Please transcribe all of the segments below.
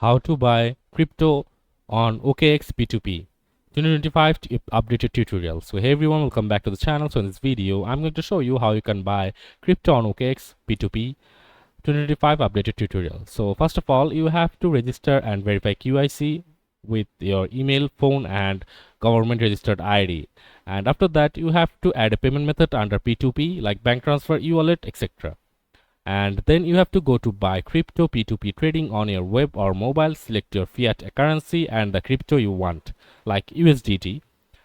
How to buy crypto on OKX P2P 2025 updated tutorial. So hey everyone, welcome back to the channel. So in this video I'm going to show you how you can buy crypto on OKX P2P 2025 updated tutorial. So first of all, you have to register and verify QIC with your email, phone and government registered ID, and after that you have to add a payment method under P2P like bank transfer, e-wallet, etc. And then you have to go to buy crypto P2P trading on your web or mobile. Select your fiat currency and the crypto you want like USDT,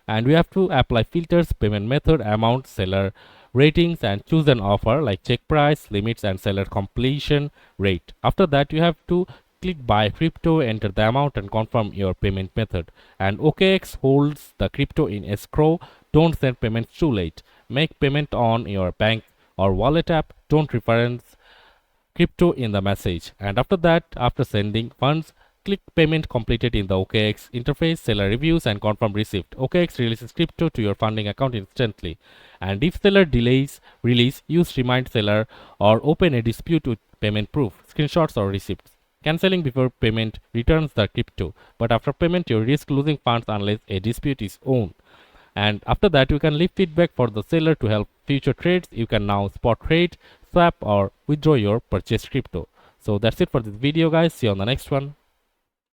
and we have to apply filters, payment method, amount, seller ratings, and choose an offer like check price, limits and seller completion rate. After that you have to click buy crypto, enter the amount and confirm your payment method, and OKX holds the crypto in escrow. Don't send payments too late. Make payment on your bank or wallet app. Don't reference crypto in the message, and after that, after sending funds, click payment completed in the OKX interface, seller reviews and confirm receipt. OKX releases crypto to your funding account instantly, and if seller delays release, use remind seller or open a dispute with payment proof, screenshots or receipts. Canceling before payment returns the crypto, but after payment you risk losing funds unless a dispute is won. And after that you can leave feedback for the seller to help future trades. You can now spot trade, swap or withdraw your purchased crypto. So that's it for this video guys. See you on the next one.